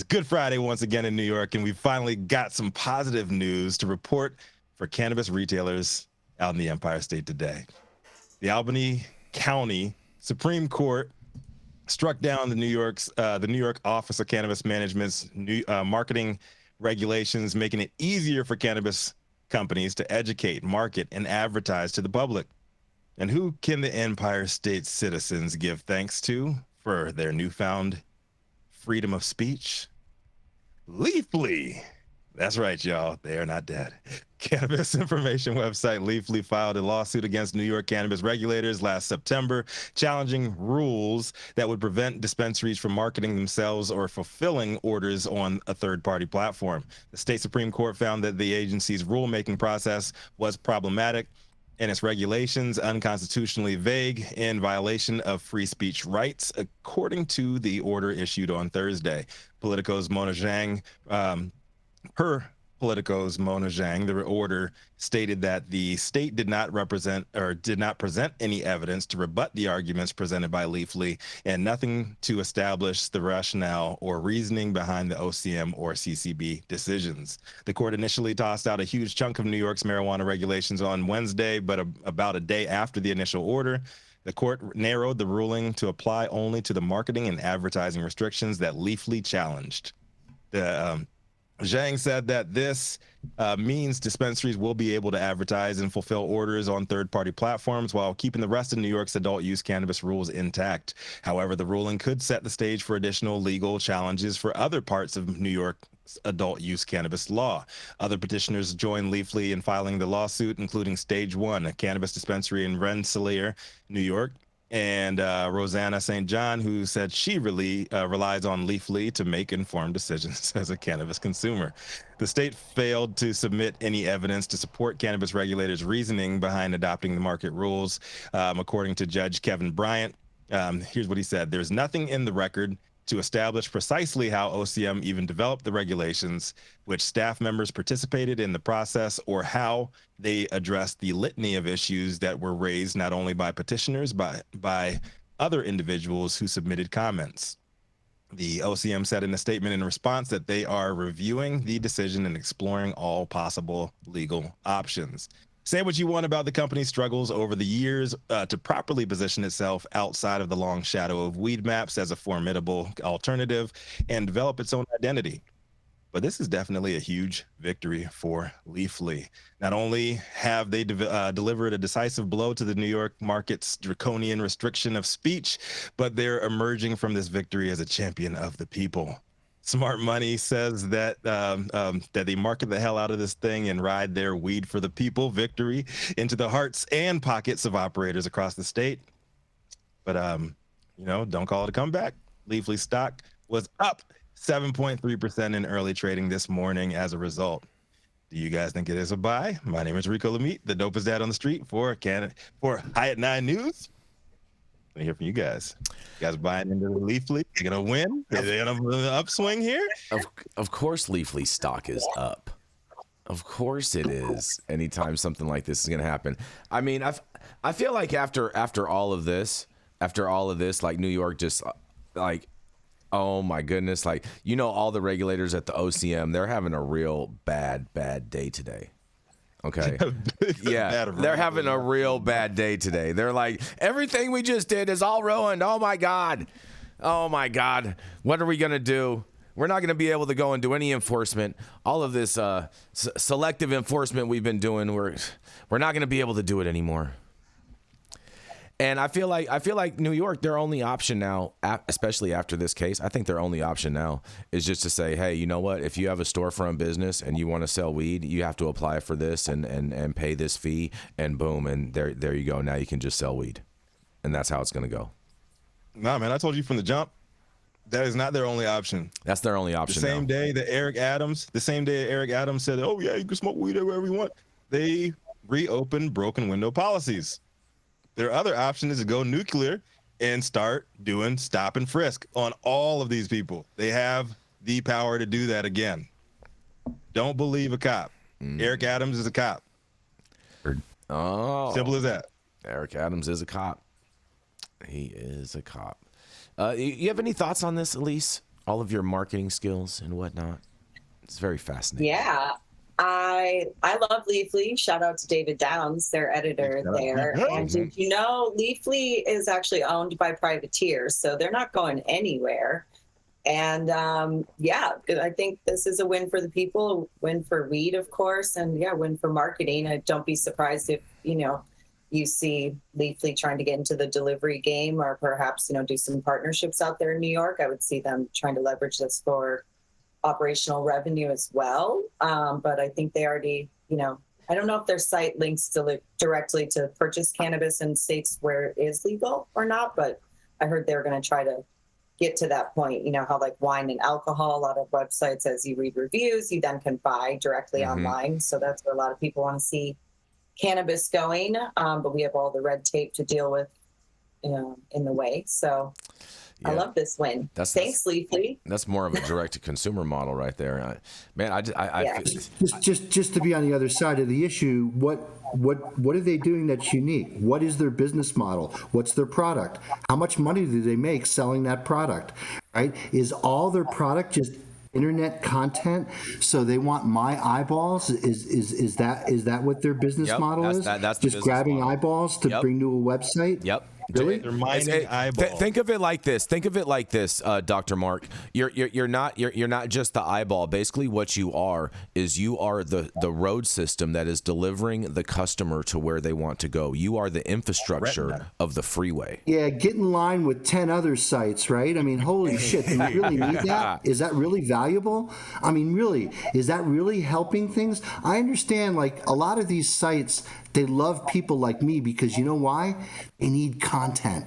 Good Friday once again in New York, and we finally got some positive news to report for cannabis retailers out in the Empire State today. The Albany County Supreme Court struck down the New York Office of Cannabis Management's new marketing regulations, making it easier for cannabis companies to educate, market, and advertise to the public. And who can the Empire State citizens give thanks to for their newfound freedom of speech? Leafly. That's right, y'all. They are not dead. Cannabis information website Leafly filed a lawsuit against New York cannabis regulators last September, challenging rules that would prevent dispensaries from marketing themselves or fulfilling orders on a third-party platform. The state Supreme Court found that the agency's rulemaking process was problematic and its regulations unconstitutionally vague in violation of free speech rights, according to the order issued on Thursday. Politico's Mona Zhang, the order stated that the state did not present any evidence to rebut the arguments presented by Leafly and nothing to establish the rationale or reasoning behind the OCM or CCB decisions. The court initially tossed out a huge chunk of New York's marijuana regulations on Wednesday, but about a day after the initial order, the court narrowed the ruling to apply only to the marketing and advertising restrictions that Leafly challenged. Zhang said that this means dispensaries will be able to advertise and fulfill orders on third-party platforms while keeping the rest of New York's adult use cannabis rules intact. However, the ruling could set the stage for additional legal challenges for other parts of New York's adult use cannabis law. Other petitioners joined Leafly in filing the lawsuit, including Stage One, a cannabis dispensary in Rensselaer, New York, and Rosanna St. John, who said she really relies on Leafly to make informed decisions as a cannabis consumer. The state failed to submit any evidence to support cannabis regulators' reasoning behind adopting the market rules. According to Judge Kevin Bryant, here's what he said: "There's nothing in the record to establish precisely how OCM even developed the regulations, which staff members participated in the process, or how they addressed the litany of issues that were raised not only by petitioners, but by other individuals who submitted comments." The OCM said in a statement in response that they are reviewing the decision and exploring all possible legal options. Say what you want about the company's struggles over the years to properly position itself outside of the long shadow of weed maps as a formidable alternative and develop its own identity. But this is definitely a huge victory for Leafly. Not only have they delivered a decisive blow to the New York market's draconian restriction of speech, but they're emerging from this victory as a champion of the people. Smart Money says that that they market the hell out of this thing and ride their weed for the people victory into the hearts and pockets of operators across the state. But don't call it a comeback. Leafly stock was up 7.3% in early trading this morning as a result. Do you guys think it is a buy? My name is Rico Lamitte, the dopest dad on the street for High at 9 News. Let me hear from you guys. You guys buying into Leafly? They're gonna win? Are they on an upswing here? Of course, Leafly stock is up. Of course it is. Anytime something like this is gonna happen. I mean, I feel like after all of this, like New York just like, oh my goodness, like all the regulators at the OCM, they're having a real bad day today. Okay. Yeah, they're having a real bad day today. They're like, everything we just did is all ruined. Oh my God. What are we going to do? We're not going to be able to go and do any enforcement. All of this selective enforcement we've been doing, we're not going to be able to do it anymore. And I feel like New York, their only option now, especially after this case, I think their only option now is just to say, hey, you know what? If you have a storefront business and you want to sell weed, you have to apply for this and pay this fee, and boom, and there you go. Now you can just sell weed, and that's how it's going to go. Nah, man, I told you from the jump, that is not their only option. That's their only option. The same day that Eric Adams said, oh yeah, you can smoke weed wherever you want, they reopened broken window policies. Their other option is to go nuclear and start doing stop and frisk on all of these people. They have the power to do that again. Don't believe a cop. Eric Adams is a cop. Oh, simple as that. Eric Adams is a cop. He is a cop. You have any thoughts on this, Elise? all of your marketing skills and whatnot? It's very fascinating. Yeah. I love Leafly. Shout out to David Downs, their editor there. And did you know Leafly is actually owned by privateers, so they're not going anywhere. And yeah, I think this is a win for the people, win for weed, of course, and yeah, win for marketing. I don't be surprised if, you see Leafly trying to get into the delivery game, or perhaps, do some partnerships out there in New York. I would see them trying to leverage this for operational revenue as well. But I think they already, I don't know if their site links directly to purchase cannabis in states where it is legal or not, but I heard they're going to try to get to that point. How like wine and alcohol, a lot of websites, as you read reviews, you then can buy directly online. So that's where a lot of people want to see cannabis going. But we have all the red tape to deal with, in the way. So yeah. I love this win. Thanks, Leafly. That's more of a direct-to-consumer model right there, man. Just to be on the other side of the issue, what are they doing that's unique? What is their business model? What's their product? How much money do they make selling that product? Right? Is all their product just internet content? So they want my eyeballs? Is that what their business model is? That's just grabbing model. Eyeballs to bring to a website? Yep. Really? They're mining eyeballs. Think of it like this. Dr. Mark. You're not just the eyeball. Basically, what you are is the road system that is delivering the customer to where they want to go. You are the infrastructure of the freeway. Yeah, get in line with 10 other sites, right? I mean, holy shit, do we really need that? Is that really valuable? I mean, really, is that really helping things? I understand, like, a lot of these sites, they love people like me because you know why? They need content,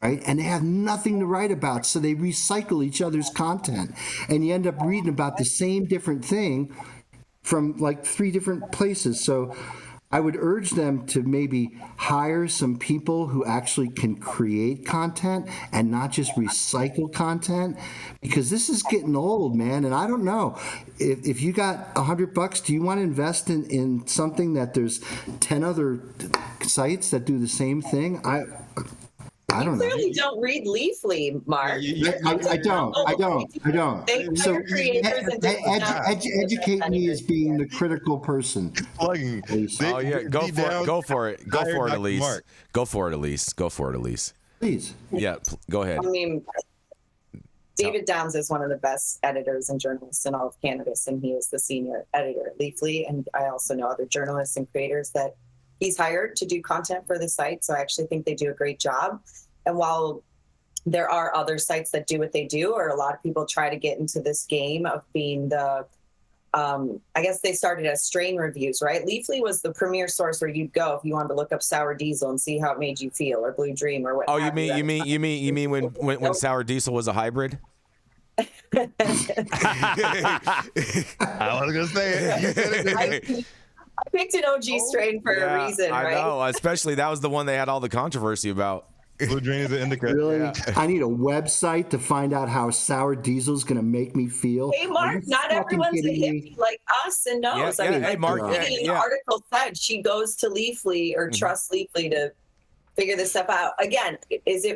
right? And they have nothing to write about, so they recycle each other's content. And you end up reading about the same different thing from like 3 different places. So I would urge them to maybe hire some people who actually can create content and not just recycle content, because this is getting old, man. And I don't know if you got $100, do you want to invest in something that there's 10 other sites that do the same thing? I don't know. You clearly don't read Leafly, Mark. I don't. They so educate me as being the critical person. Oh yeah, go for it, Elise. Go for it, Elise. Please. Yeah, go ahead. I mean, David Downs is one of the best editors and journalists in all of cannabis, and he is the senior editor at Leafly. And I also know other journalists and creators that he's hired to do content for the site. So I actually think they do a great job. And while there are other sites that do what they do, or a lot of people try to get into this game of being the, I guess they started as strain reviews, right? Leafly was the premier source where you'd go if you wanted to look up Sour Diesel and see how it made you feel, or Blue Dream, or what. Oh, you mean when Sour Diesel was a hybrid? I was gonna say it. I picked an OG strain for a reason, right? I know, especially that was the one they had all the controversy about. Blue Dream is an indica. Really? Yeah. I need a website to find out how Sour Diesel is going to make me feel. Hey, Mark, not everyone's a hippie like us and knows. I mean, hey, Mark, the article said she goes to Leafly or trusts Leafly to figure this stuff out. Again,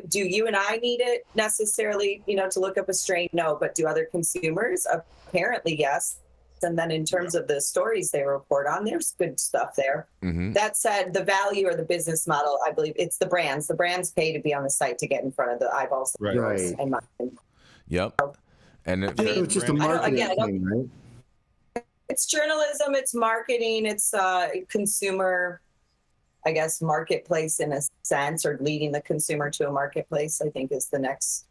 do you and I need it necessarily, to look up a strain? No, but do other consumers? Apparently, yes. And then in terms of the stories they report on, there's good stuff there. That said, the value or the business model, I believe it's the brands. The brands pay to be on the site to get in front of the eyeballs. Right. And yep. And it's just a marketing thing, right? It's journalism, it's marketing, it's consumer, I guess, marketplace in a sense, or leading the consumer to a marketplace, I think is the next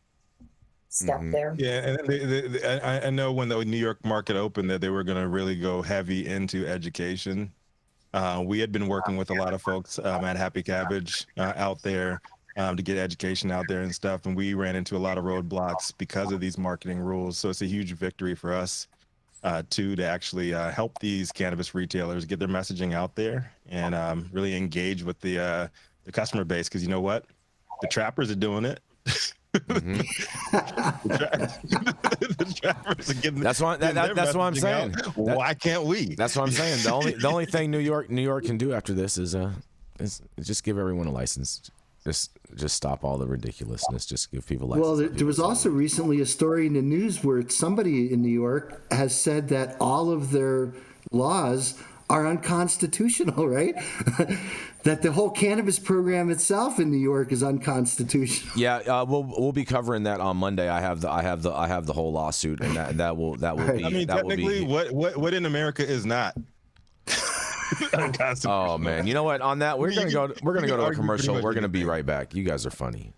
step there. Yeah, and I know when the New York market opened that they were going to really go heavy into education. We had been working with a lot of folks at Happy Cabbage out there to get education out there and stuff, and we ran into a lot of roadblocks because of these marketing rules. So it's a huge victory for us to actually help these cannabis retailers get their messaging out there and really engage with the customer base, because you know what? The trappers are doing it. Mm-hmm. The trappers are getting, that's what I'm saying. Why can't we? That's what I'm saying. The only thing New York can do after this is just give everyone a license. Just stop all the ridiculousness. Just give people. Well, there was also recently a story in the news where somebody in New York has said that all of their laws are unconstitutional, right? That the whole cannabis program itself in New York is unconstitutional. Yeah, we'll be covering that on Monday. I have the whole lawsuit, and that will Right. be. I mean, that will technically, be, what in America is not unconstitutional? Oh man, you know what? On that, we're gonna go to a argue commercial. pretty much We're gonna be anything. right back. You guys are funny.